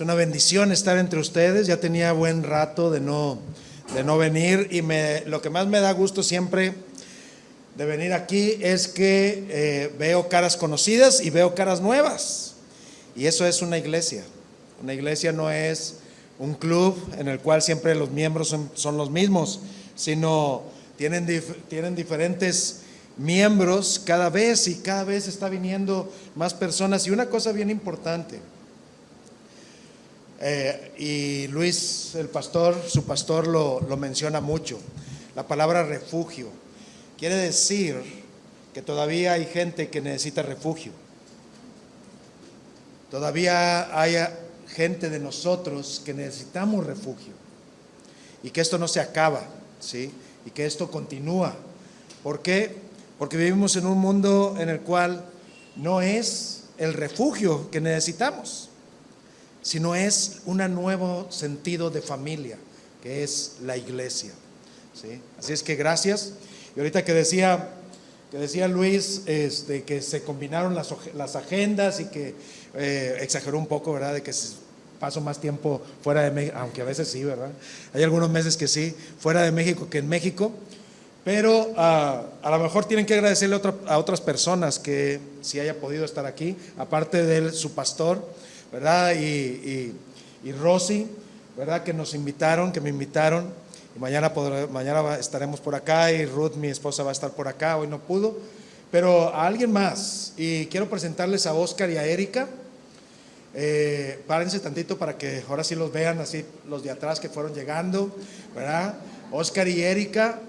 Es una bendición estar entre ustedes. Ya tenía buen rato de no venir y lo que más me da gusto siempre de venir aquí es que veo caras conocidas y veo caras nuevas. Y eso es una iglesia. Una iglesia no es un club en el cual siempre los miembros son los mismos, sino tienen diferentes miembros cada vez y cada vez está viniendo más personas. Y una cosa bien importante, y Luis, el pastor, su pastor lo menciona mucho, la palabra refugio. Quiere decir que todavía hay gente que necesita refugio. Todavía hay gente de nosotros que necesitamos refugio. Y que esto no se acaba, ¿sí? Y que esto continúa. ¿Por qué? Porque vivimos en un mundo en el cual no es el refugio que necesitamos, sino es un nuevo sentido de familia, que es la iglesia, ¿sí? Así es que gracias. Y ahorita que decía Luis, que se combinaron las agendas y que exageró un poco, ¿verdad? De que paso más tiempo fuera de México, aunque a veces sí, ¿verdad? Hay algunos meses que sí, fuera de México que en México, pero a lo mejor tienen que agradecerle a otras personas que si haya podido estar aquí, aparte de su pastor, ¿verdad? Y Rosy, ¿verdad? Que me invitaron. Y mañana estaremos por acá y Ruth, mi esposa, va a estar por acá. Hoy no pudo, pero a alguien más. Y quiero presentarles a Oscar y a Erika. Párense tantito para que ahora sí los vean, así los de atrás que fueron llegando, ¿verdad? Oscar y Erika.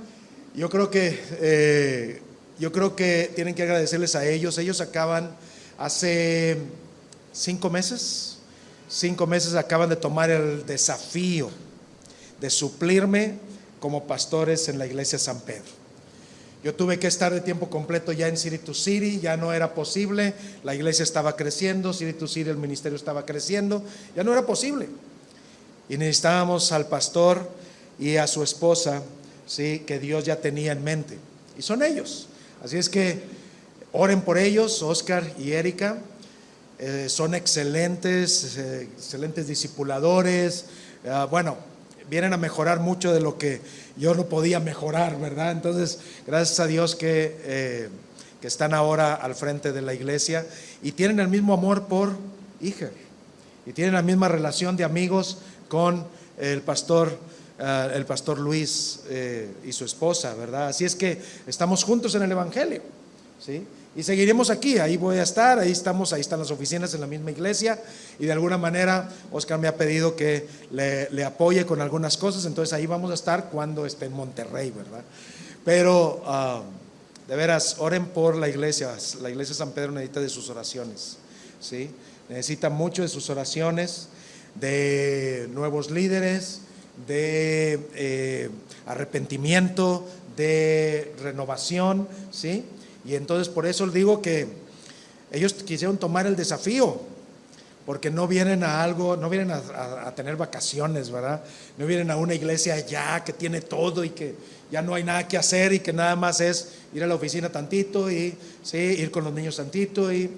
Yo creo que tienen que agradecerles a ellos. Ellos acaban hace 5 meses acaban de tomar el desafío de suplirme como pastores en la iglesia San Pedro. Yo tuve que estar de tiempo completo ya en City to City, ya no era posible, la iglesia estaba creciendo, City to City, el ministerio estaba creciendo, ya no era posible. Y necesitábamos al pastor y a su esposa, sí, que Dios ya tenía en mente. Y son ellos. Así es que oren por ellos, Oscar y Erika. Son excelentes discipuladores. Vienen a mejorar mucho de lo que yo no podía mejorar, ¿verdad? Entonces, gracias a Dios que están ahora al frente de la iglesia y tienen el mismo amor por Iger y tienen la misma relación de amigos con el pastor Luis y su esposa, ¿verdad? Así es que estamos juntos en el evangelio, ¿sí? Y seguiremos aquí, ahí voy a estar, ahí están las oficinas en la misma iglesia y de alguna manera Oscar me ha pedido que le apoye con algunas cosas, entonces ahí vamos a estar cuando esté en Monterrey, ¿verdad? Pero de veras, oren por la iglesia San Pedro necesita de sus oraciones, ¿sí? Necesita mucho de sus oraciones, de nuevos líderes, de arrepentimiento, de renovación, ¿sí? Y entonces por eso les digo que ellos quisieron tomar el desafío, porque no vienen a tener vacaciones, ¿verdad? No vienen a una iglesia ya que tiene todo y que ya no hay nada que hacer y que nada más es ir a la oficina tantito y sí, ir con los niños tantito y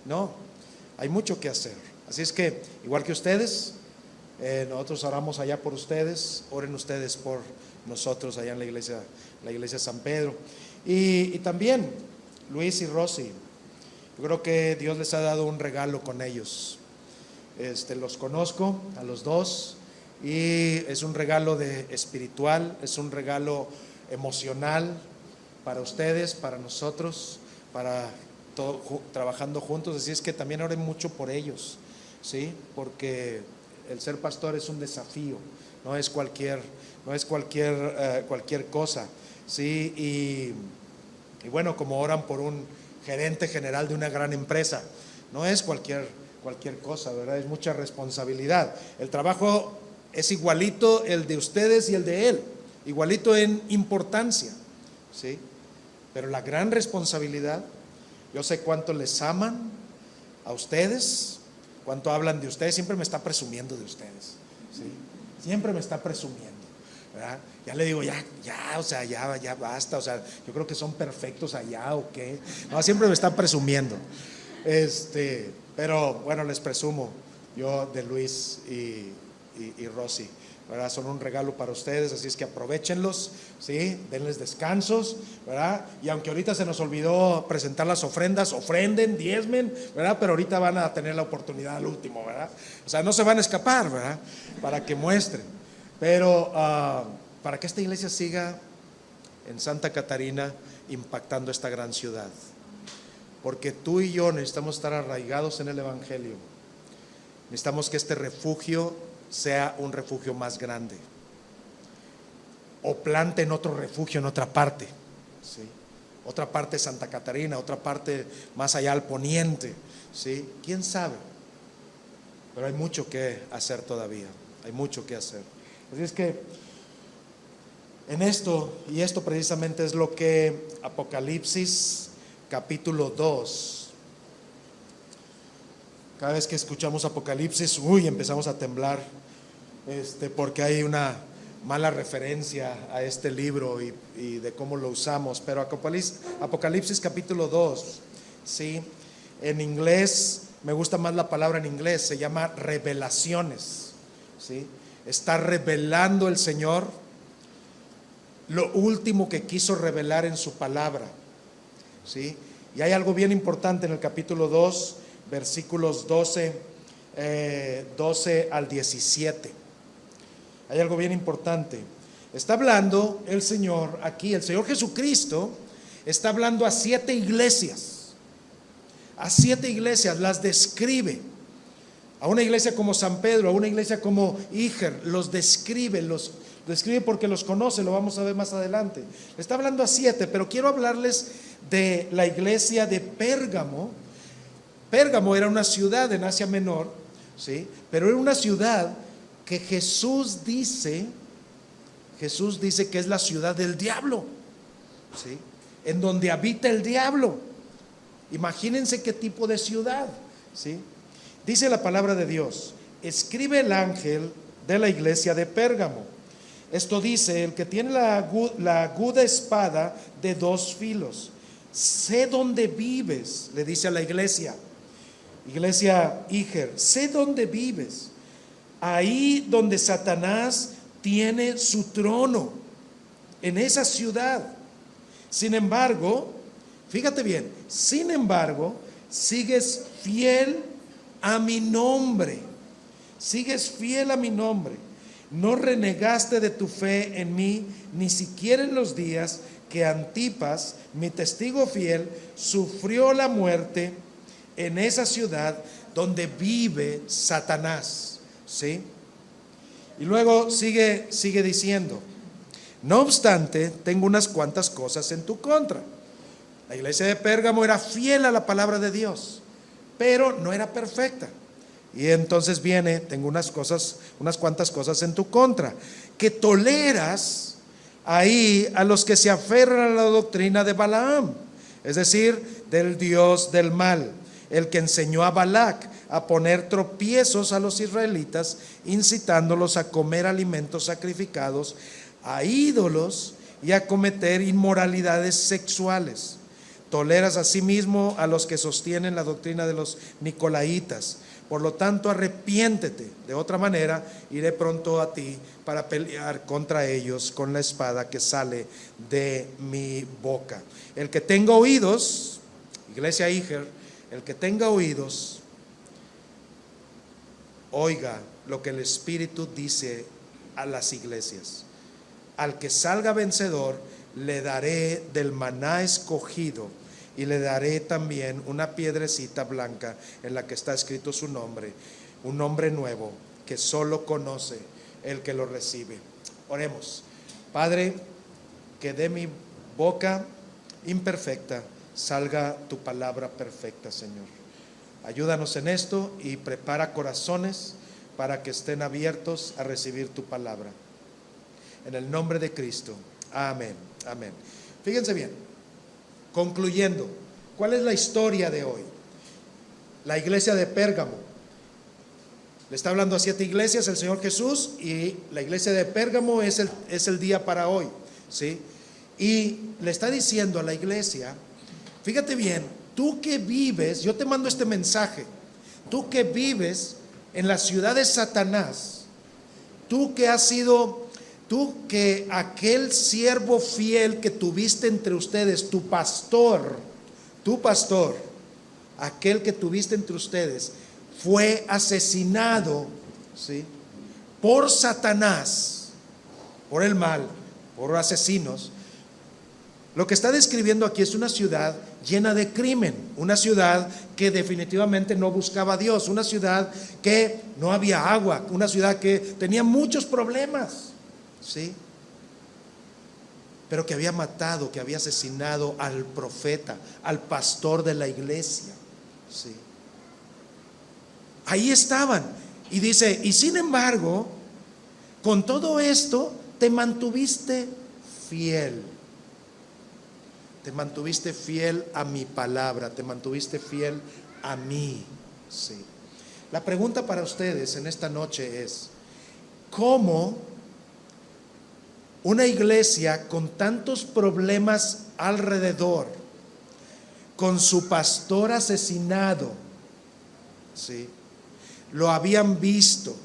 no, hay mucho que hacer. Así es que igual que ustedes, nosotros oramos allá por ustedes, oren ustedes por nosotros allá en la iglesia San Pedro. Y también Luis y Rosy, yo creo que Dios les ha dado un regalo con ellos. Los conozco a los dos y es un regalo espiritual, es un regalo emocional para ustedes, para nosotros, trabajando juntos. Así es que también oren mucho por ellos, ¿sí? Porque el ser pastor es un desafío, no es cualquier cosa, ¿sí? Y bueno, como oran por un gerente general de una gran empresa, no es cualquier cosa, ¿verdad? Es mucha responsabilidad. El trabajo es igualito el de ustedes y el de él, igualito en importancia, ¿sí? Pero la gran responsabilidad, yo sé cuánto les aman a ustedes, cuánto hablan de ustedes, siempre me está presumiendo de ustedes, ¿sí? Siempre me está presumiendo, ¿verdad? Ya le digo, ya basta, o sea, yo creo que son perfectos allá o qué. No, siempre me están presumiendo. Pero bueno, les presumo yo de Luis y Rosy, ¿verdad? Son un regalo para ustedes, así es que aprovechenlos, ¿sí? Denles descansos, ¿verdad? Y aunque ahorita se nos olvidó presentar las ofrendas, ofrenden, diezmen, ¿verdad? Pero ahorita van a tener la oportunidad al último, ¿verdad? O sea, no se van a escapar, ¿verdad? Para que muestren. Pero para que esta iglesia siga en Santa Catarina impactando esta gran ciudad. Porque tú y yo necesitamos estar arraigados en el Evangelio. Necesitamos que este refugio sea un refugio más grande. O planten otro refugio en otra parte, ¿sí? Otra parte de Santa Catarina, otra parte más allá al poniente, ¿sí? ¿Quién sabe? Pero hay mucho que hacer todavía. Hay mucho que hacer. Así es que en esto, y esto precisamente es lo que Apocalipsis capítulo 2, cada vez que escuchamos Apocalipsis, empezamos a temblar, porque hay una mala referencia a este libro y de cómo lo usamos. Pero Apocalipsis capítulo 2, ¿sí? En inglés, me gusta más la palabra en inglés, se llama revelaciones, ¿sí? Está revelando el Señor lo último que quiso revelar en su palabra, ¿sí? Y hay algo bien importante en el capítulo 2, versículos 12 al 17. Hay algo bien importante. Está hablando el Señor aquí, el Señor Jesucristo está hablando a 7 iglesias. A 7 iglesias las describe. A una iglesia como San Pedro, a una iglesia como Iger, los describe porque los conoce, lo vamos a ver más adelante. Está hablando a 7, pero quiero hablarles de la iglesia de Pérgamo. Pérgamo era una ciudad en Asia Menor, ¿sí? Pero era una ciudad que Jesús dice que es la ciudad del diablo, ¿sí? En donde habita el diablo. Imagínense qué tipo de ciudad, ¿sí? Dice la palabra de Dios: escribe el ángel de la iglesia de Pérgamo. Esto dice el que tiene la aguda espada de 2 filos. Sé dónde vives, le dice a la iglesia Iger, sé dónde vives, ahí donde Satanás tiene su trono, en esa ciudad. Sin embargo, fíjate bien, sin embargo, sigues fiel a mi nombre, no renegaste de tu fe en mí, ni siquiera en los días que Antipas, mi testigo fiel, sufrió la muerte en esa ciudad donde vive Satanás, ¿sí? Y luego sigue diciendo: no obstante, tengo unas cuantas cosas en tu contra. La iglesia de Pérgamo era fiel a la palabra de Dios, pero no era perfecta. Y entonces tengo unas cuantas cosas en tu contra, que toleras ahí a los que se aferran a la doctrina de Balaam, es decir, del Dios del mal, el que enseñó a Balac a poner tropiezos a los israelitas, incitándolos a comer alimentos sacrificados a ídolos y a cometer inmoralidades sexuales. Toleras asimismo a los que sostienen la doctrina de los nicolaitas. Por lo tanto, arrepiéntete, de otra manera iré pronto a ti para pelear contra ellos con la espada que sale de mi boca. El que tenga oídos, iglesia Iger, el que tenga oídos, oiga lo que el Espíritu dice a las iglesias. Al que salga vencedor, le daré del maná escogido, y le daré también una piedrecita blanca en la que está escrito su nombre, un nombre nuevo que solo conoce el que lo recibe. Oremos. Padre, que de mi boca imperfecta salga tu palabra perfecta, Señor. Ayúdanos en esto y prepara corazones para que estén abiertos a recibir tu palabra. En el nombre de Cristo. Amén. Amén. Fíjense bien. Concluyendo, ¿cuál es la historia de hoy? La iglesia de Pérgamo. Le está hablando a 7 iglesias el Señor Jesús, y la iglesia de Pérgamo es el día para hoy, ¿sí? Y le está diciendo a la iglesia: fíjate bien, tú que vives, yo te mando este mensaje, tú que vives en la ciudad de Satanás, tú que aquel siervo fiel que tuviste entre ustedes, tu pastor, aquel que tuviste entre ustedes, fue asesinado, ¿sí?, por Satanás, por el mal, por asesinos. Lo que está describiendo aquí es una ciudad llena de crimen, una ciudad que definitivamente no buscaba a Dios, una ciudad que no había agua, una ciudad que tenía muchos problemas, ¿sí?, pero que había matado, que había asesinado al profeta, al pastor de la iglesia, ¿sí? Ahí estaban, y dice, y sin embargo, con todo esto te mantuviste fiel. Te mantuviste fiel a mi palabra, te mantuviste fiel a mí, ¿sí? La pregunta para ustedes en esta noche es: ¿cómo una iglesia con tantos problemas alrededor, con su pastor asesinado, ¿sí?, lo habían visto,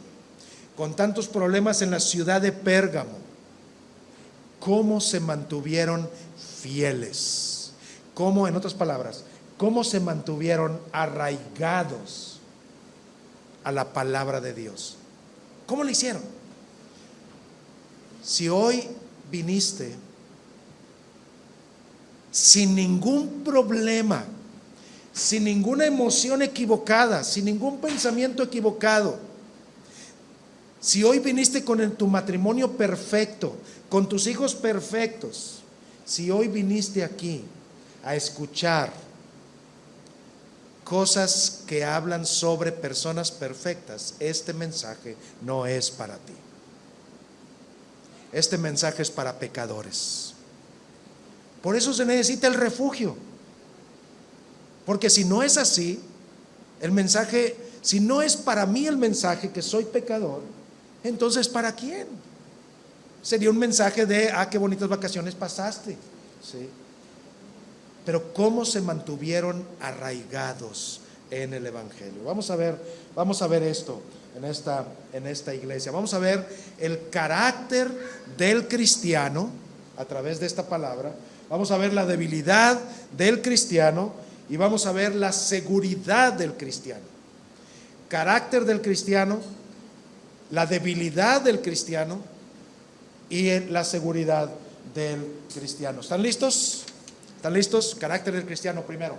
con tantos problemas en la ciudad de Pérgamo, cómo se mantuvieron fieles? ¿Cómo, en otras palabras, cómo se mantuvieron arraigados a la palabra de Dios? ¿Cómo lo hicieron? Si hoy viniste sin ningún problema, sin ninguna emoción equivocada, sin ningún pensamiento equivocado, si hoy viniste con tu matrimonio perfecto, con tus hijos perfectos, si hoy viniste aquí a escuchar cosas que hablan sobre personas perfectas, este mensaje no es para ti. Este mensaje es para pecadores. Por eso se necesita el refugio. Porque si no es así, el mensaje, si no es para mí el mensaje que soy pecador, entonces ¿para quién? Sería un mensaje de, qué bonitas vacaciones pasaste, ¿sí? Pero ¿cómo se mantuvieron arraigados en el evangelio? Vamos a ver esto en esta iglesia. Vamos a ver el carácter del cristiano a través de esta palabra. Vamos a ver la debilidad del cristiano y vamos a ver la seguridad del cristiano. Carácter del cristiano, la debilidad del cristiano y la seguridad del cristiano. ¿Están listos? ¿Están listos? Carácter del cristiano primero.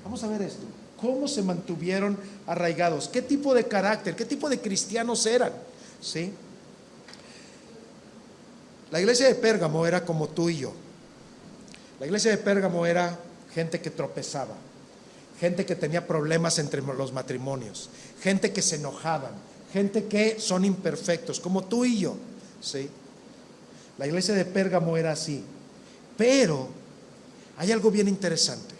Vamos a ver esto. ¿Cómo se mantuvieron arraigados? ¿Qué tipo de carácter? ¿Qué tipo de cristianos eran? ¿Sí? La iglesia de Pérgamo era como tú y yo. La iglesia de Pérgamo era gente que tropezaba, gente que tenía problemas entre los matrimonios, gente que se enojaban, gente que son imperfectos, como tú y yo, ¿sí? La iglesia de Pérgamo era así. Pero hay algo bien interesante.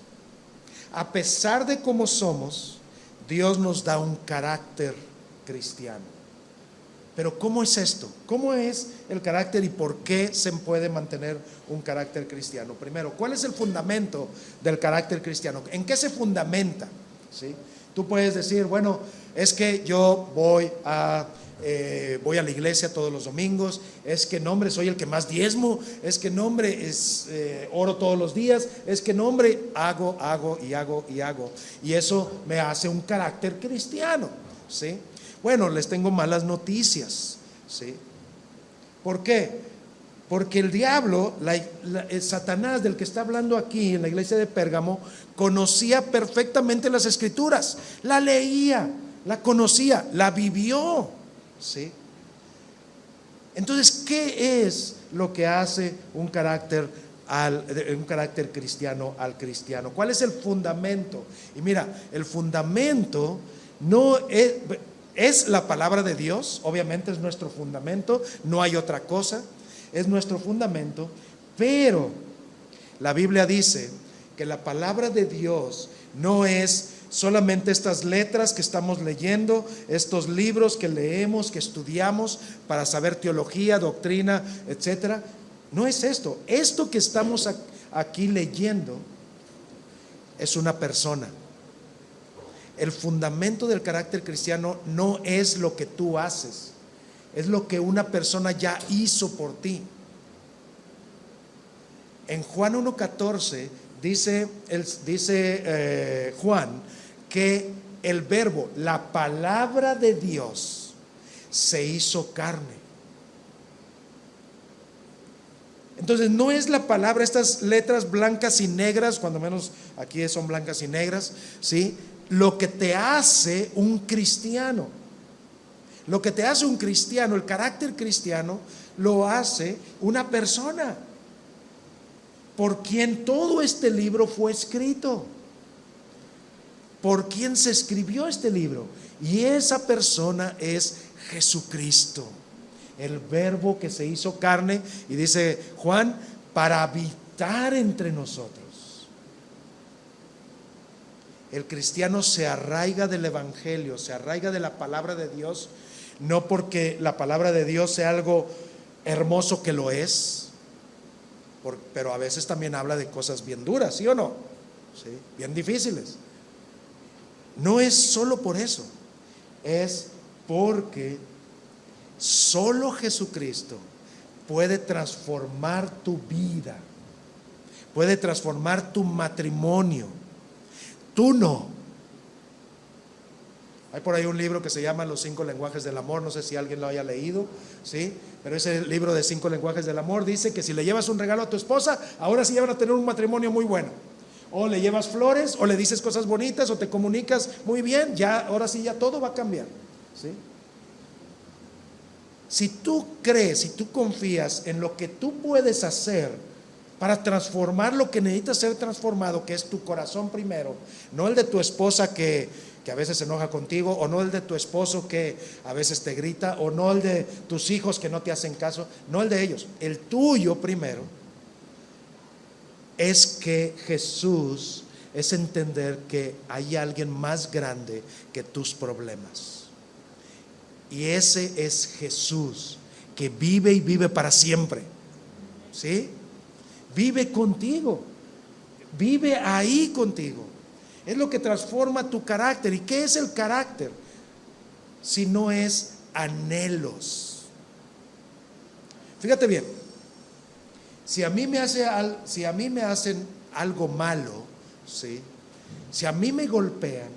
A pesar de cómo somos, Dios nos da un carácter cristiano. Pero ¿cómo es esto? ¿Cómo es el carácter y por qué se puede mantener un carácter cristiano? Primero, ¿cuál es el fundamento del carácter cristiano? ¿En qué se fundamenta? ¿Sí? Tú puedes decir, bueno, es que yo voy a la iglesia todos los domingos, es que no, hombre, soy el que más diezmo, es que no, hombre, oro todos los días, es que no, hombre, hago, y eso me hace un carácter cristiano, ¿sí? Bueno, les tengo malas noticias, ¿sí? ¿Por qué? Porque el diablo, el Satanás del que está hablando aquí en la iglesia de Pérgamo, conocía perfectamente las escrituras, la leía, la conocía, la vivió, ¿sí? Entonces, ¿qué es lo que hace un carácter cristiano al cristiano? ¿Cuál es el fundamento? Y mira, el fundamento no es la palabra de Dios, obviamente es nuestro fundamento, no hay otra cosa, es nuestro fundamento, pero la Biblia dice que la palabra de Dios no es solamente estas letras que estamos leyendo, estos libros que leemos, que estudiamos para saber teología, doctrina, etcétera. No es esto. Esto que estamos aquí leyendo es una persona. el fundamento del carácter cristiano no es lo que tú haces, es lo que una persona ya hizo por ti. En Juan 1:14 dice Juan que el verbo, la palabra de Dios, se hizo carne. Entonces no es la palabra, estas letras blancas y negras, cuando menos aquí son blancas y negras, ¿sí?, lo que te hace un cristiano. Lo que te hace un cristiano, el carácter cristiano, lo hace una persona por quien todo este libro fue escrito, por quien se escribió este libro, y esa persona es Jesucristo, el verbo que se hizo carne, y dice Juan, para habitar entre nosotros. El cristiano se arraiga del evangelio, se arraiga de la palabra de Dios, no porque la palabra de Dios sea algo hermoso, que lo es, pero a veces también habla de cosas bien duras, ¿sí o no? ¿Sí? Bien difíciles. No es solo por eso, es porque solo Jesucristo puede transformar tu vida, puede transformar tu matrimonio. Tú no. Hay por ahí un libro que se llama Los 5 lenguajes del amor, no sé si alguien lo haya leído, ¿sí? Pero ese libro de 5 lenguajes del amor dice que si le llevas un regalo a tu esposa, ahora sí ya van a tener un matrimonio muy bueno. O le llevas flores, o le dices cosas bonitas, o te comunicas muy bien, ya, ahora sí ya todo va a cambiar, ¿sí? Si tú crees, si tú confías en lo que tú puedes hacer para transformar lo que necesita ser transformado, que es tu corazón primero, no el de tu esposa que a veces se enoja contigo, o no el de tu esposo que a veces te grita, o no el de tus hijos que no te hacen caso, no el de ellos, el tuyo primero, es que Jesús es entender que hay alguien más grande que tus problemas, y ese es Jesús, que vive y vive para siempre, ¿sí? Vive contigo, vive ahí contigo. Es lo que transforma tu carácter. ¿Y qué es el carácter? Si no es anhelos. Fíjate bien, si a mí me hacen algo malo, ¿sí?, si a mí me golpean,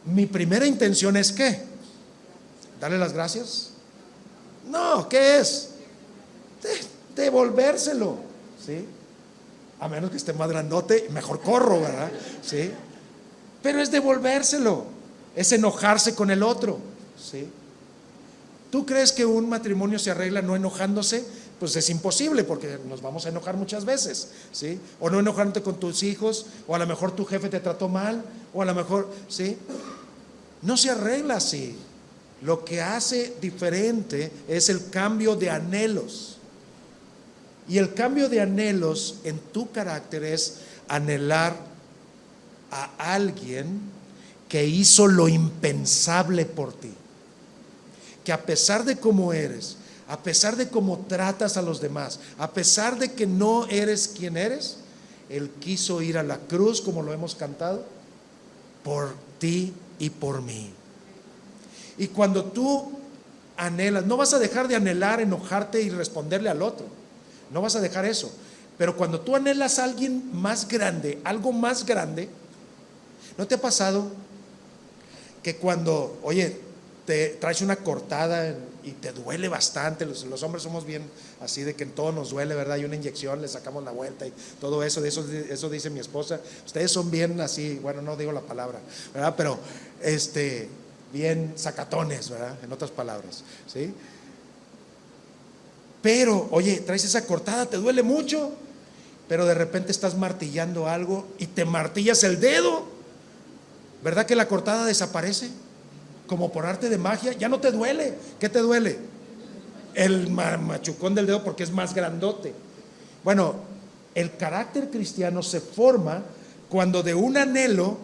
mi primera intención es ¿qué? ¿Darle las gracias? No, ¿qué es? Devolvérselo, ¿sí? A menos que esté más grandote, mejor corro, ¿verdad? ¿Sí? Pero es devolvérselo, es enojarse con el otro, ¿sí? ¿Tú crees que un matrimonio se arregla no enojándose? Pues es imposible, porque nos vamos a enojar muchas veces, ¿sí? O no enojándote con tus hijos, o a lo mejor tu jefe te trató mal, o a lo mejor, ¿sí? No se arregla así. Lo que hace diferente es el cambio de anhelos. Y el cambio de anhelos en tu carácter es anhelar a alguien que hizo lo impensable por ti, que a pesar de cómo eres, a pesar de cómo tratas a los demás, a pesar de que no eres quien eres, Él quiso ir a la cruz, como lo hemos cantado, por ti y por mí. Y cuando tú anhelas, no vas a dejar de anhelar, enojarte y responderle al otro, no vas a dejar eso, pero cuando tú anhelas a alguien más grande, algo más grande, ¿no te ha pasado que cuando, oye, te traes una cortada y te duele bastante? Los hombres somos bien así de que en todo nos duele, ¿verdad? Hay una inyección, le sacamos la vuelta y todo eso, eso dice mi esposa. Ustedes son bien así, bueno, no digo la palabra, ¿verdad? Pero bien sacatones, ¿verdad? En otras palabras, ¿sí? Pero, oye, traes esa cortada, te duele mucho, pero de repente estás martillando algo y te martillas el dedo, ¿verdad que la cortada desaparece? Como por arte de magia, ya no te duele. ¿Qué te duele? El machucón del dedo, porque es más grandote. Bueno, el carácter cristiano se forma cuando de un anhelo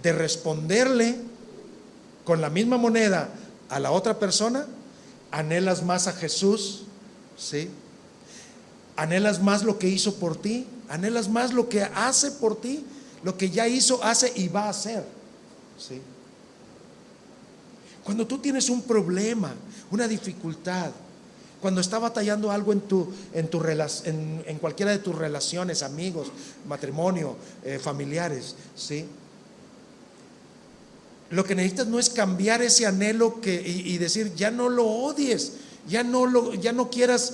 de responderle con la misma moneda a la otra persona, anhelas más a Jesús, ¿sí? Anhelas más lo que hizo por ti, anhelas más lo que hace por ti, lo que ya hizo, hace y va a hacer, ¿sí? Cuando tú tienes un problema, una dificultad, cuando está batallando algo en cualquiera de tus relaciones, amigos, matrimonio, familiares, ¿sí? Lo que necesitas no es cambiar ese anhelo y decir, ya no lo odies, ya no quieras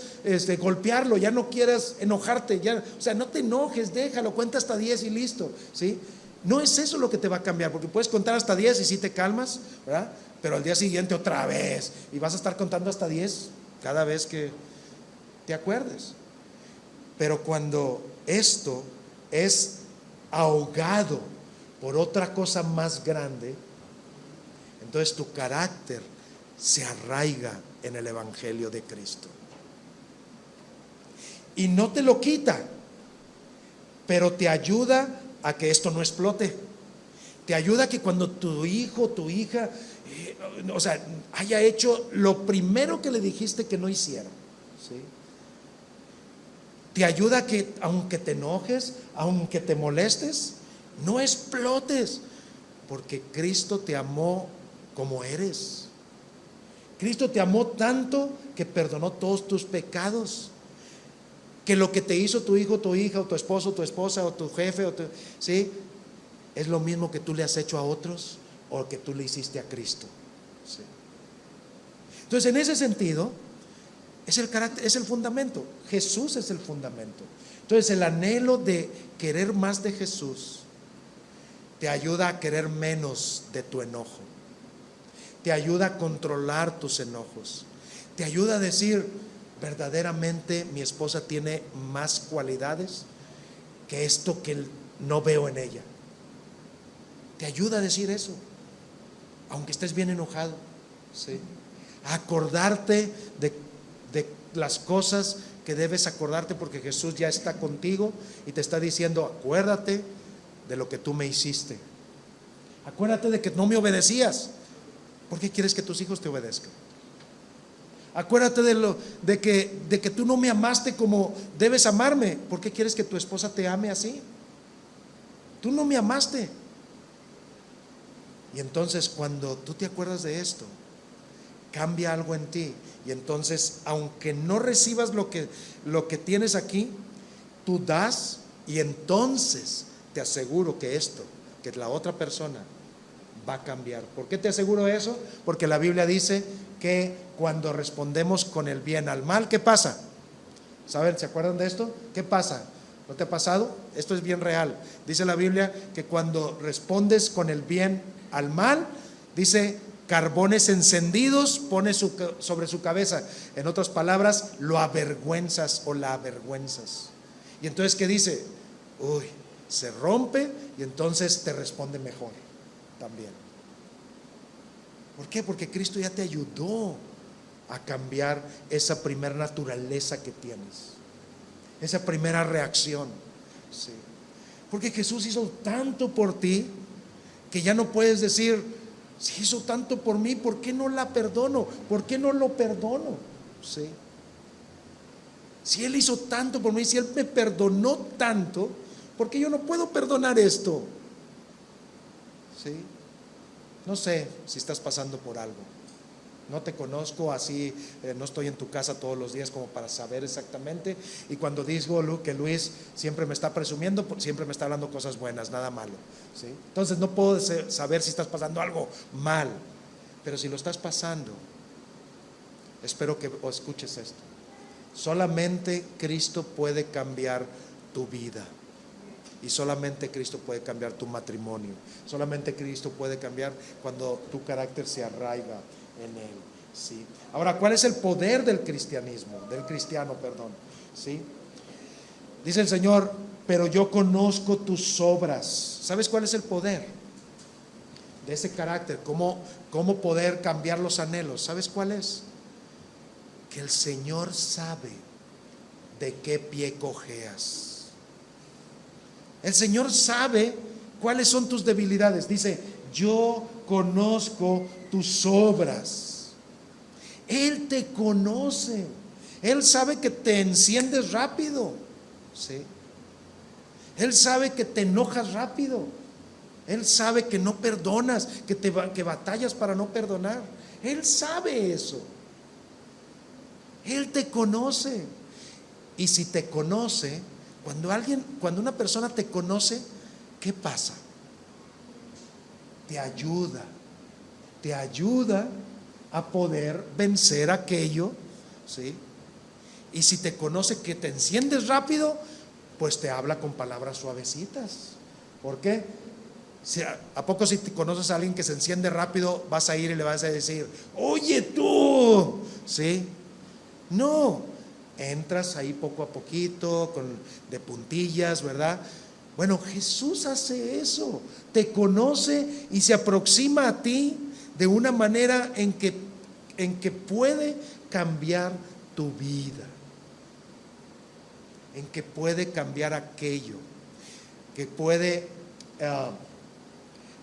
golpearlo, ya no quieras enojarte, o sea, no te enojes, déjalo, cuenta hasta 10 y listo, ¿sí? No es eso lo que te va a cambiar, porque puedes contar hasta 10 y sí te calmas, ¿verdad? Pero al día siguiente otra vez, y vas a estar contando hasta 10 cada vez que te acuerdes. Pero cuando esto es ahogado por otra cosa más grande, entonces tu carácter se arraiga en el Evangelio de Cristo. Y no te lo quita, pero te ayuda a que esto no explote. Te ayuda a que cuando tu hijo, tu hija, haya hecho lo primero que le dijiste que no hiciera, ¿sí? Te ayuda a que aunque te enojes, aunque te molestes, no explotes, porque Cristo te amó como eres. Cristo te amó tanto que perdonó todos tus pecados, que lo que te hizo tu hijo, tu hija, o tu esposo, tu esposa, o tu jefe, ¿sí? Es lo mismo que tú le has hecho a otros o que tú le hiciste a Cristo, ¿sí? Entonces, en ese sentido, es el carácter, es el fundamento. Jesús es el fundamento. Entonces, el anhelo de querer más de Jesús te ayuda a querer menos de tu enojo, te ayuda a controlar tus enojos, te ayuda a decir, verdaderamente mi esposa tiene más cualidades que esto que no veo en ella. Te ayuda a decir eso, aunque estés bien enojado, ¿sí? A acordarte de las cosas que debes acordarte, porque Jesús ya está contigo y te está diciendo, acuérdate de lo que tú me hiciste, acuérdate de que no me obedecías. ¿Por qué quieres que tus hijos te obedezcan? Acuérdate de que tú no me amaste como debes amarme. ¿Por qué quieres que tu esposa te ame así? Tú no me amaste. Y entonces, cuando tú te acuerdas de esto, cambia algo en ti. Y entonces, aunque no recibas lo que tienes aquí, tú das, y entonces te aseguro que la otra persona va a cambiar. ¿Por qué te aseguro eso? Porque la Biblia dice que cuando respondemos con el bien al mal, ¿qué pasa? ¿Saben? ¿Se acuerdan de esto? ¿Qué pasa? ¿No te ha pasado? Esto es bien real. Dice la Biblia que cuando respondes con el bien al mal, dice, carbones encendidos pone sobre su cabeza. En otras palabras, lo avergüenzas o la avergüenzas. Y entonces, ¿qué dice? Se rompe, y entonces te responde mejor también. ¿Por qué? Porque Cristo ya te ayudó a cambiar esa primera naturaleza que tienes, esa primera reacción, ¿sí? Porque Jesús hizo tanto por ti que ya no puedes decir, si hizo tanto por mí, ¿por qué no la perdono? ¿Por qué no lo perdono? ¿Sí? Si Él hizo tanto por mí, si Él me perdonó tanto, ¿por qué yo no puedo perdonar esto? ¿Sí? No sé si estás pasando por algo. No te conozco así, no estoy en tu casa todos los días como para saber exactamente. Y cuando digo que Luis siempre me está presumiendo, siempre me está hablando cosas buenas, nada malo, ¿sí? Entonces no puedo saber si estás pasando algo mal. Pero si lo estás pasando, espero que escuches esto. Solamente Cristo puede cambiar tu vida. Y solamente Cristo puede cambiar tu matrimonio. Solamente Cristo puede cambiar cuando tu carácter se arraiga en Él, ¿sí? Ahora, ¿cuál es el poder del cristiano? ¿Sí? Dice el Señor, pero yo conozco tus obras. ¿Sabes cuál es el poder de ese carácter? ¿Cómo poder cambiar los anhelos? ¿Sabes cuál es? Que el Señor sabe de qué pie cojeas. El Señor sabe cuáles son tus debilidades. Dice, yo conozco tus obras. Él te conoce. Él sabe que te enciendes rápido, ¿sí? Él sabe que te enojas rápido. Él sabe que no perdonas, que batallas para no perdonar. Él sabe eso. Él te conoce. Y si te conoce, cuando una persona te conoce, ¿qué pasa? Te ayuda a poder vencer aquello, ¿sí? Y si te conoce que te enciendes rápido, pues te habla con palabras suavecitas. ¿Por qué? ¿A poco si te conoces a alguien que se enciende rápido, vas a ir y le vas a decir, oye tú? ¿Sí? No, entras ahí poco a poquito, de puntillas, ¿verdad? Bueno, Jesús hace eso, te conoce y se aproxima a ti de una manera en que puede cambiar tu vida, en que puede cambiar aquello, que puede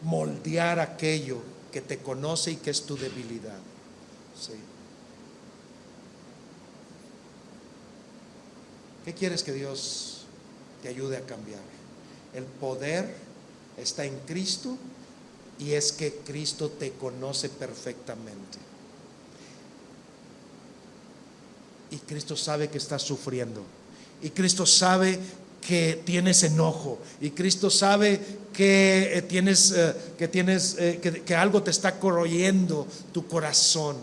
moldear aquello que te conoce y que es tu debilidad. ¿Sí? ¿Qué quieres que Dios te ayude a cambiar? El poder está en Cristo, y es que Cristo te conoce perfectamente. Y Cristo sabe que estás sufriendo. Y Cristo sabe que tienes enojo. Y Cristo sabe que que algo te está corroyendo tu corazón,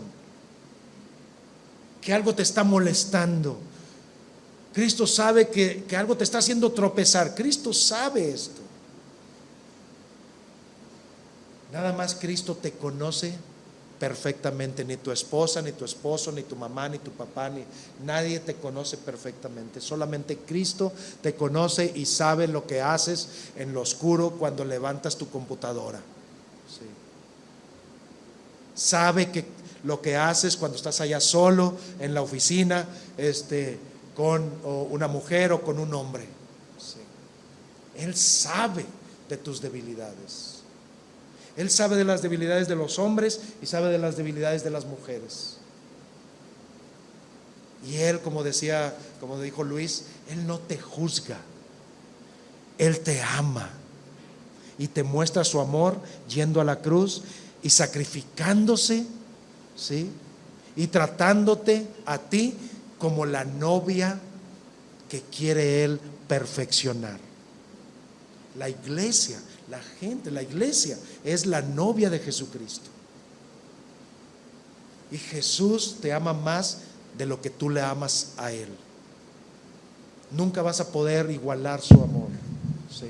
que algo te está molestando. Cristo sabe que algo te está haciendo tropezar. Cristo sabe esto. Nada más Cristo te conoce perfectamente. Ni tu esposa, ni tu esposo, ni tu mamá, ni tu papá, nadie te conoce perfectamente. Solamente Cristo te conoce y sabe lo que haces en lo oscuro cuando levantas tu computadora. Sí. Sabe que lo que haces cuando estás allá solo en la oficina, con una mujer o con un hombre. Sí. Él sabe de tus debilidades. Él sabe de las debilidades de los hombres y sabe de las debilidades de las mujeres. Y Él, como dijo Luis, Él no te juzga. Él te ama y te muestra su amor yendo a la cruz y sacrificándose, ¿sí? Y tratándote a ti como la novia que quiere Él perfeccionar. La iglesia es la novia de Jesucristo. Y Jesús te ama más de lo que tú le amas a Él. Nunca vas a poder igualar su amor. ¿Sí?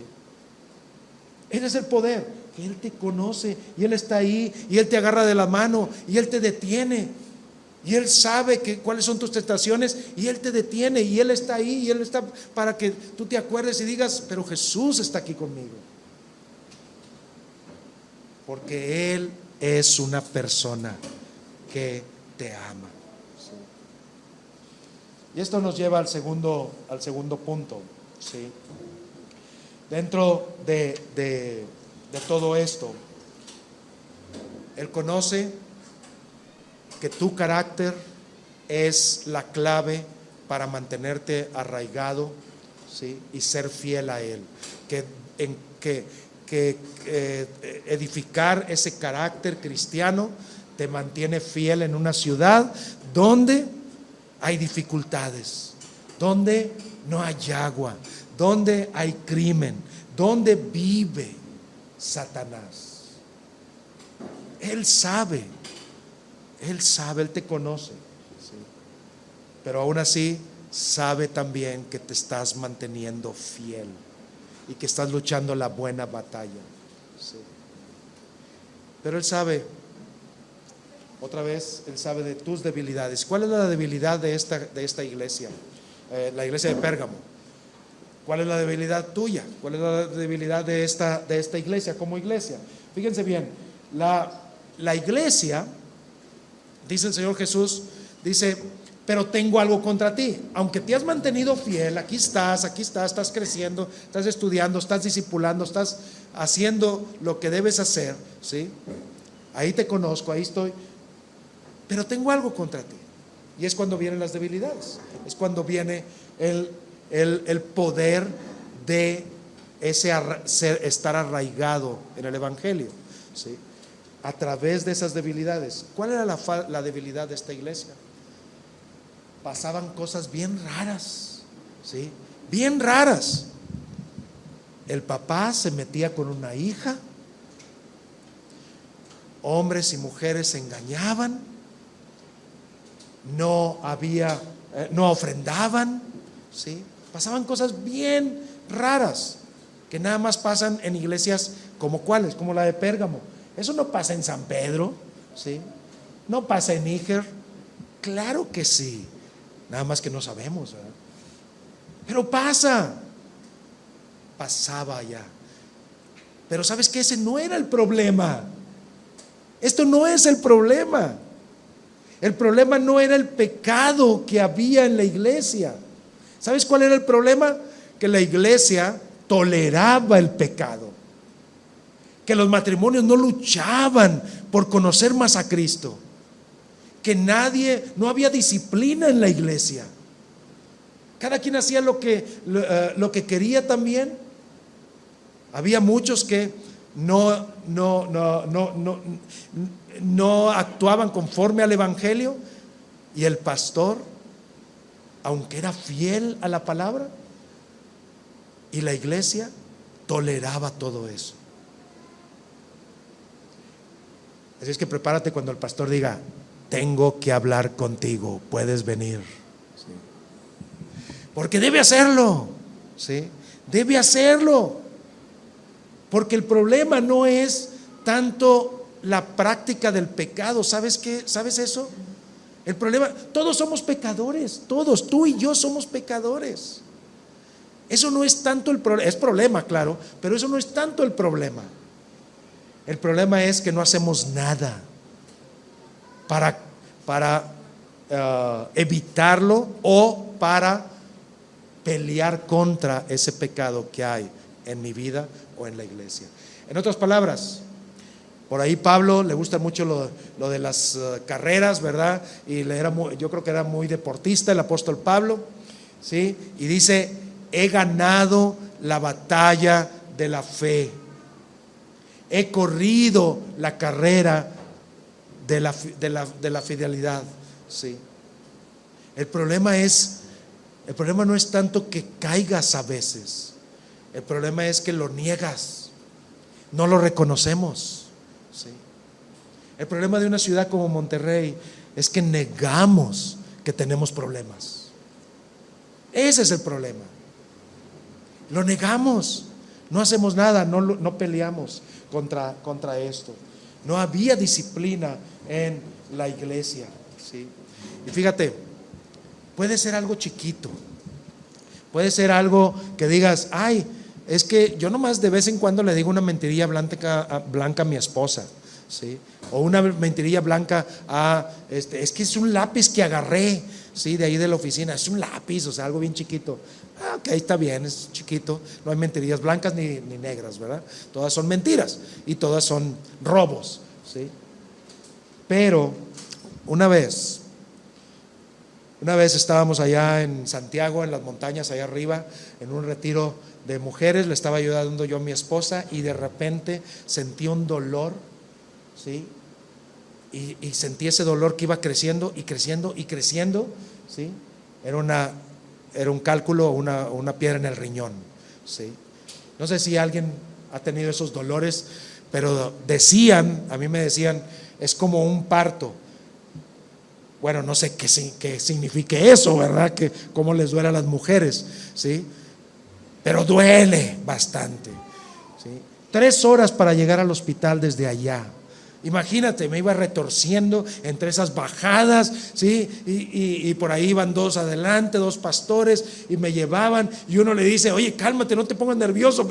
Ese es el poder, que Él te conoce y Él está ahí y Él te agarra de la mano y Él te detiene. Y Él sabe cuáles son tus tentaciones y Él te detiene y Él está ahí y Él está para que tú te acuerdes y digas, pero Jesús está aquí conmigo. Porque Él es una persona que te ama. ¿Sí? Y esto nos lleva al segundo punto. ¿Sí? Dentro de todo esto, Él conoce que tu carácter es la clave para mantenerte arraigado, ¿sí? Y ser fiel a Él. Que edificar ese carácter cristiano te mantiene fiel en una ciudad donde hay dificultades, donde no hay agua, donde hay crimen, donde vive Satanás. Él sabe, Él te conoce, ¿sí? Pero aún así sabe también que te estás manteniendo fiel y que estás luchando la buena batalla. Sí. Pero Él sabe, otra vez, Él sabe de tus debilidades. ¿Cuál es la debilidad de esta iglesia? La iglesia de Pérgamo. ¿Cuál es la debilidad tuya? ¿Cuál es la debilidad de esta iglesia como iglesia? Fíjense bien, la iglesia, dice el Señor Jesús, dice, pero tengo algo contra ti. Aunque te has mantenido fiel, aquí estás, estás creciendo, estás estudiando, estás discipulando, estás haciendo lo que debes hacer, ¿sí? Ahí te conozco, ahí estoy, pero tengo algo contra ti. Y es cuando vienen las debilidades, es cuando viene el poder de estar arraigado en el Evangelio, ¿sí? A través de esas debilidades. ¿Cuál era la debilidad de esta iglesia? Pasaban cosas bien raras, ¿sí? Bien raras. El papá se metía con una hija, hombres y mujeres se engañaban, no ofrendaban, ¿sí? Pasaban cosas bien raras que nada más pasan en iglesias como cuáles, como la de Pérgamo. Eso no pasa en San Pedro, ¿sí? No pasa en Níger. Claro que sí, nada más que no sabemos, ¿verdad? Pero pasaba allá. Pero ¿sabes qué? Ese no era el problema. Esto no es el problema. El problema no era el pecado que había en la iglesia. ¿Sabes cuál era el problema? Que la iglesia toleraba el pecado, que los matrimonios no luchaban por conocer más a Cristo, que no había disciplina en la iglesia. Cada quien hacía lo que quería también. Había muchos que no actuaban conforme al Evangelio, y el pastor, aunque era fiel a la palabra, y la iglesia toleraba todo eso. Así es que prepárate cuando el pastor diga: tengo que hablar contigo, puedes venir, ¿sí? Porque debe hacerlo, ¿sí? Debe hacerlo. Porque el problema no es tanto la práctica del pecado. ¿Sabes qué? ¿Sabes eso? El problema, todos somos pecadores, todos, tú y yo somos pecadores. Eso no es tanto el problema, es problema, claro, pero eso no es tanto el problema. El problema es que no hacemos nada para evitarlo o para pelear contra ese pecado que hay en mi vida o en la iglesia. En otras palabras, por ahí Pablo le gusta mucho lo de las carreras, ¿verdad? Y yo creo que era muy deportista el apóstol Pablo, ¿sí? Y dice: he ganado la batalla de la fe, he corrido la carrera de la fidelidad, ¿sí? El problema no es tanto que caigas a veces, el problema es que lo niegas, no lo reconocemos, ¿sí? El problema de una ciudad como Monterrey es que negamos que tenemos problemas. Ese es el problema. Lo negamos, no hacemos nada, no peleamos contra esto. No había disciplina en la iglesia, ¿sí? Y fíjate, puede ser algo chiquito, puede ser algo que digas: ay, es que yo nomás de vez en cuando le digo una mentirilla blanca a mi esposa, ¿sí? O una mentirilla blanca es que es un lápiz que agarré, ¿sí? De ahí de la oficina, es un lápiz, o sea, algo bien chiquito. Ok, está bien, es chiquito, no hay mentirillas blancas ni negras, ¿verdad? Todas son mentiras y todas son robos, ¿sí? Pero una vez estábamos allá en Santiago, en las montañas allá arriba, en un retiro de mujeres. Le estaba ayudando yo a mi esposa y de repente sentí un dolor, ¿sí? Y sentí ese dolor que iba creciendo y creciendo y creciendo, ¿sí? Era un cálculo, una piedra en el riñón, ¿sí? No sé si alguien ha tenido esos dolores, pero a mí me decían, es como un parto. Bueno, no sé qué signifique eso, ¿verdad? Que cómo les duele a las mujeres, ¿sí? Pero duele bastante, ¿sí? 3 horas para llegar al hospital desde allá. Imagínate, me iba retorciendo entre esas bajadas, ¿sí? Y por ahí iban 2 adelante, 2 pastores, y me llevaban, y uno le dice: oye, cálmate, no te pongas nervioso,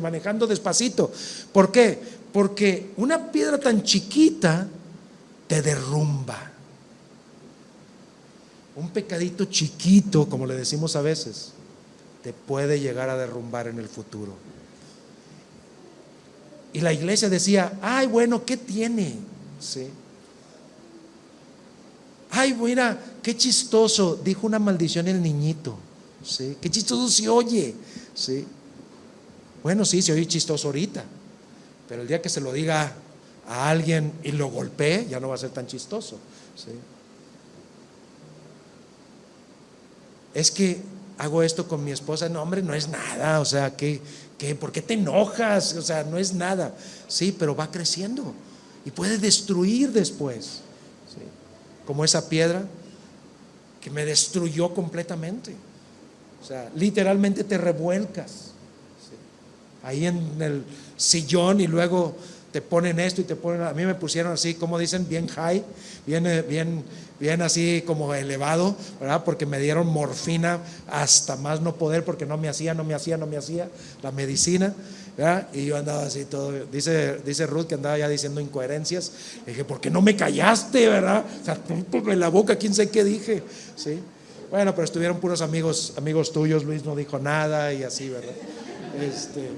manejando despacito. ¿Por qué? Porque una piedra tan chiquita te derrumba. Un pecadito chiquito, como le decimos a veces, te puede llegar a derrumbar en el futuro. Y la iglesia decía: ay, bueno, ¿qué tiene? ¿Sí? Ay, mira, qué chistoso, dijo una maldición el niñito, ¿sí? Qué chistoso se oye, ¿sí? Bueno, sí, se oye chistoso ahorita, pero el día que se lo diga a alguien y lo golpee, ya no va a ser tan chistoso, ¿sí? Es que hago esto con mi esposa. No, hombre, no es nada. O sea, ¿por qué te enojas? O sea, no es nada. Sí, pero va creciendo y puede destruir después, ¿sí? Como esa piedra que me destruyó completamente. O sea, literalmente te revuelcas, ¿sí? Ahí en el sillón, y luego te ponen esto y te ponen, a mí me pusieron así, como dicen, bien high, bien así como elevado, ¿verdad? Porque me dieron morfina hasta más no poder, porque no me hacía la medicina, ¿verdad? Y yo andaba así todo, dice Ruth que andaba ya diciendo incoherencias. Le dije, ¿por qué no me callaste, verdad? O sea, en la boca, quién sé qué dije, ¿sí? Bueno, pero estuvieron puros amigos tuyos. Luis no dijo nada y así, ¿verdad?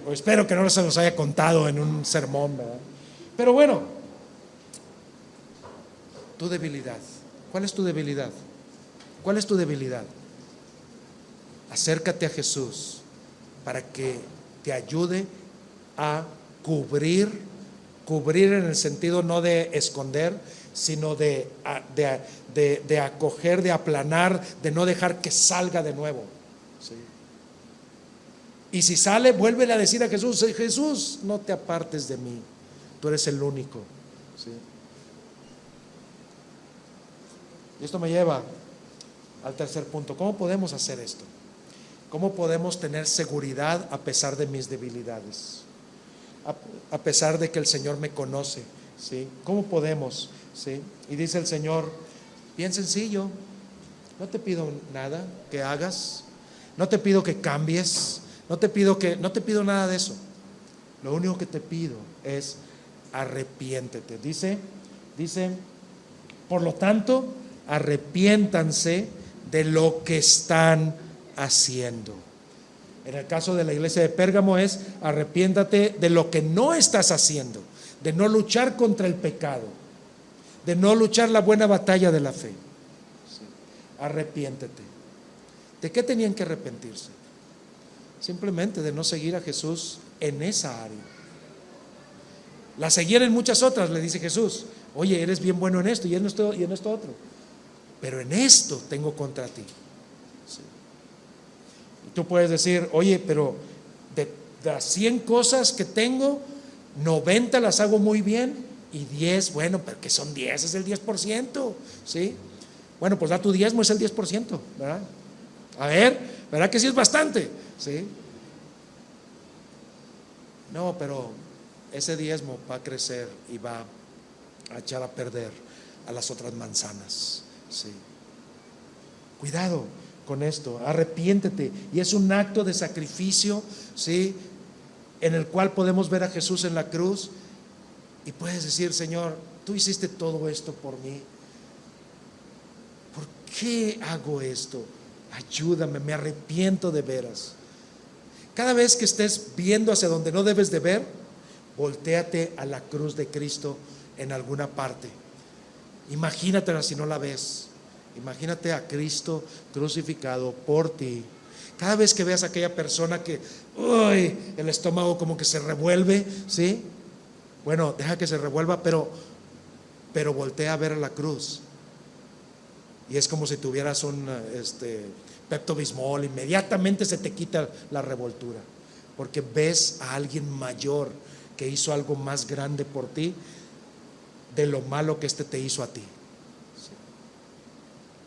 O espero que no se los haya contado en un sermón, ¿verdad? Pero bueno, tu debilidad. ¿Cuál es tu debilidad? ¿Cuál es tu debilidad? Acércate a Jesús para que te ayude a cubrir en el sentido no de esconder, sino de acoger, de aplanar, de no dejar que salga de nuevo, ¿sí? Y si sale, vuélvele a decir a Jesús: Jesús, no te apartes de mí, tú eres el único, ¿sí? Y esto me lleva al tercer punto. ¿Cómo podemos hacer esto? ¿Cómo podemos tener seguridad a pesar de mis debilidades? A pesar de que el Señor me conoce, ¿sí? ¿Cómo podemos? ¿Sí? Y dice el Señor, bien sencillo: no te pido nada que hagas, no te pido que cambies, no te pido nada de eso. Lo único que te pido es arrepiéntete. Dice, por lo tanto, arrepiéntanse de lo que están haciendo. En el caso de la iglesia de Pérgamo es: arrepiéntate de lo que no estás haciendo, de no luchar contra el pecado, de no luchar la buena batalla de la fe. Sí. Arrepiéntete. ¿De qué tenían que arrepentirse? Simplemente de no seguir a Jesús en esa área. La seguían en muchas otras, le dice Jesús: oye, eres bien bueno en esto y en esto otro, pero en esto tengo contra ti. Sí. Y tú puedes decir: oye, pero de las 100 cosas que tengo, 90 las hago muy bien y 10, bueno, pero que son 10, es el 10%, ¿sí? Bueno, pues da tu diezmo, es el 10%, ¿verdad? A ver, ¿verdad que sí es bastante? ¿Sí? No, pero ese diezmo va a crecer y va a echar a perder a las otras manzanas, ¿sí? Cuidado con esto, arrepiéntete. Y es un acto de sacrificio, ¿sí? En el cual podemos ver a Jesús en la cruz y puedes decir: Señor, tú hiciste todo esto por mí, ¿por qué hago esto? Ayúdame, me arrepiento de veras. Cada vez que estés viendo hacia donde no debes de ver, voltéate a la cruz de Cristo en alguna parte. Imagínatela si no la ves. Imagínate a Cristo crucificado por ti. Cada vez que veas a aquella persona que el estómago como que se revuelve, ¿sí? Bueno, deja que se revuelva, pero voltea a ver a la cruz. Y es como si tuvieras un Pepto-Bismol, inmediatamente se te quita la revoltura, porque ves a alguien mayor que hizo algo más grande por ti de lo malo que te hizo a ti. ¿Sí?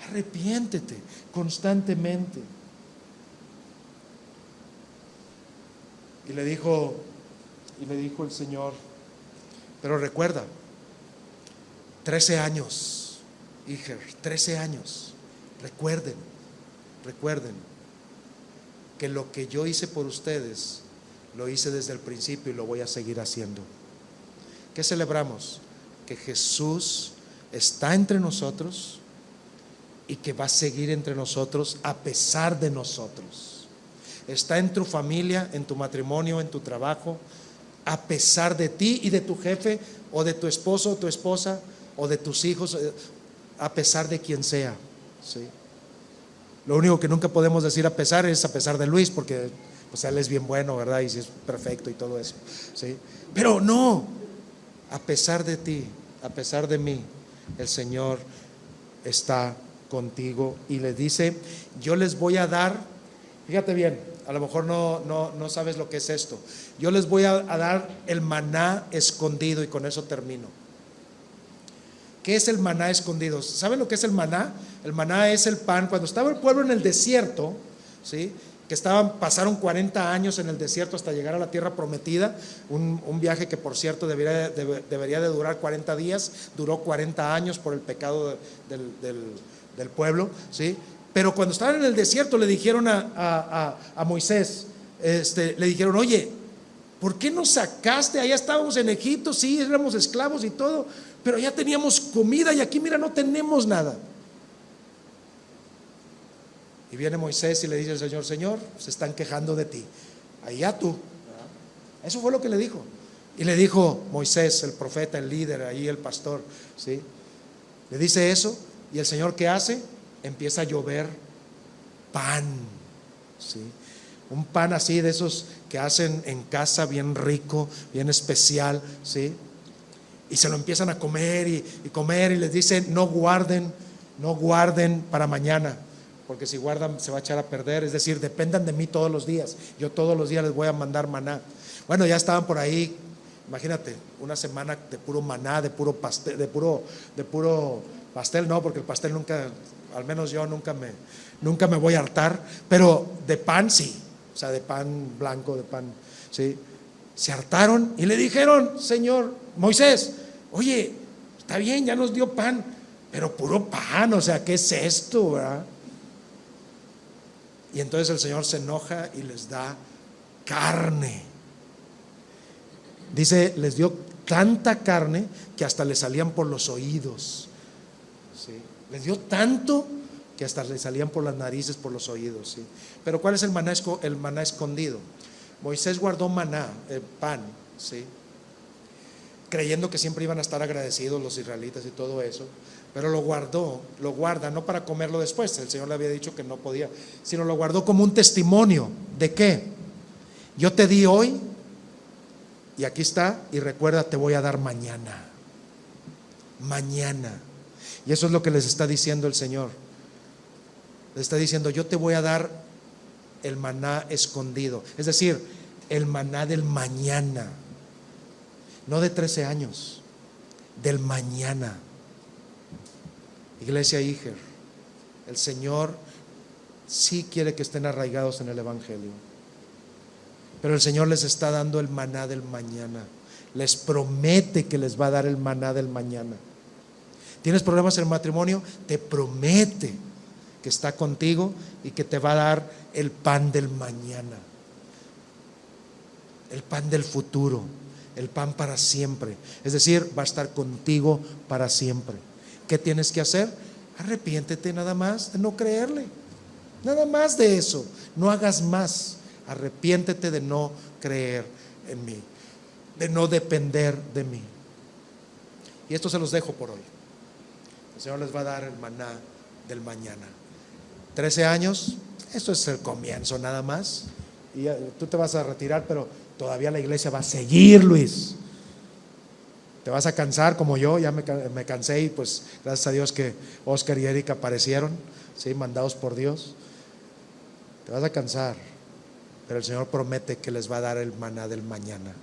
Arrepiéntete constantemente. Y le dijo el Señor: pero recuerda, 13 años, hija, 13 años. Recuerden que lo que yo hice por ustedes lo hice desde el principio y lo voy a seguir haciendo. ¿Qué celebramos? Que Jesús está entre nosotros y que va a seguir entre nosotros a pesar de nosotros. Está en tu familia, en tu matrimonio, en tu trabajo, a pesar de ti y de tu jefe, o de tu esposo o tu esposa, o de tus hijos, a pesar de quien sea, ¿sí? Lo único que nunca podemos decir a pesar es a pesar de Luis, porque pues Él es bien bueno, ¿verdad? Y si es perfecto y todo eso, ¿sí? Pero no, a pesar de ti, a pesar de mí, el Señor está contigo y le dice: yo les voy a dar, fíjate bien, a lo mejor no sabes lo que es esto, yo les voy a dar el maná escondido, y con eso termino. ¿Qué es el maná escondido? ¿Saben lo que es el maná? El maná es el pan. Cuando estaba el pueblo en el desierto, ¿sí?, que pasaron 40 años en el desierto hasta llegar a la tierra prometida, un viaje que, por cierto, debería de durar 40 días, duró 40 años por el pecado del pueblo, ¿sí? Pero cuando estaban en el desierto le dijeron a Moisés, le dijeron: oye, ¿por qué nos sacaste? Allá estábamos en Egipto, sí, éramos esclavos y todo, pero ya teníamos comida, y aquí mira, no tenemos nada. Y viene Moisés y le dice al Señor: Señor, se están quejando de ti, allá tú. Eso fue lo que le dijo. Y le dijo Moisés, el profeta, el líder, ahí el pastor, ¿sí?, le dice eso, y el Señor, ¿qué hace? Empieza a llover pan, ¿sí? Un pan así de esos que hacen en casa, bien rico, bien especial, ¿sí? Y se lo empiezan a comer y comer, y les dice: no guarden para mañana, porque si guardan se va a echar a perder. Es decir, dependan de mí todos los días, yo todos los días les voy a mandar maná. Bueno, ya estaban por ahí, imagínate, una semana de puro maná, de puro pastel, de puro pastel, no, porque el pastel nunca, al menos yo nunca me voy a hartar, pero de pan sí, o sea, de pan blanco, de pan, ¿sí? Se hartaron y le dijeron: Señor, Moisés, oye, está bien, ya nos dio pan, pero puro pan, o sea, ¿qué es esto, verdad? Y entonces el Señor se enoja y les da carne. Dice, les dio tanta carne que hasta le salían por los oídos, ¿sí? Les dio tanto que hasta le salían por las narices, por los oídos, ¿sí? Pero ¿cuál es el maná escondido? Moisés guardó maná, pan, ¿sí?, creyendo que siempre iban a estar agradecidos los israelitas y todo eso, pero lo guarda no para comerlo después, el Señor le había dicho que no podía, sino lo guardó como un testimonio. ¿De qué? Yo te di hoy, y aquí está, y recuerda, te voy a dar mañana. Y eso es lo que les está diciendo el Señor. Les está diciendo: yo te voy a dar el maná escondido, es decir, el maná del mañana, no de 13 años, del mañana. Iglesia Iger, el Señor sí quiere que estén arraigados en el Evangelio, pero el Señor les está dando el maná del mañana, les promete que les va a dar el maná del mañana. ¿Tienes problemas en el matrimonio? Te promete que está contigo y que te va a dar el pan del mañana, el pan del futuro, el pan para siempre. Es decir, va a estar contigo para siempre. ¿Qué tienes que hacer? Arrepiéntete nada más de no creerle, nada más de eso, no hagas más. Arrepiéntete de no creer en mí, de no depender de mí. Y esto se los dejo por hoy. El Señor les va a dar el maná del mañana. 13 años, esto es el comienzo nada más. Y tú te vas a retirar, pero todavía la iglesia va a seguir, Luis. Te vas a cansar como yo, ya me cansé, y pues gracias a Dios que Oscar y Erika aparecieron, ¿sí?, mandados por Dios. Te vas a cansar, pero el Señor promete que les va a dar el maná del mañana.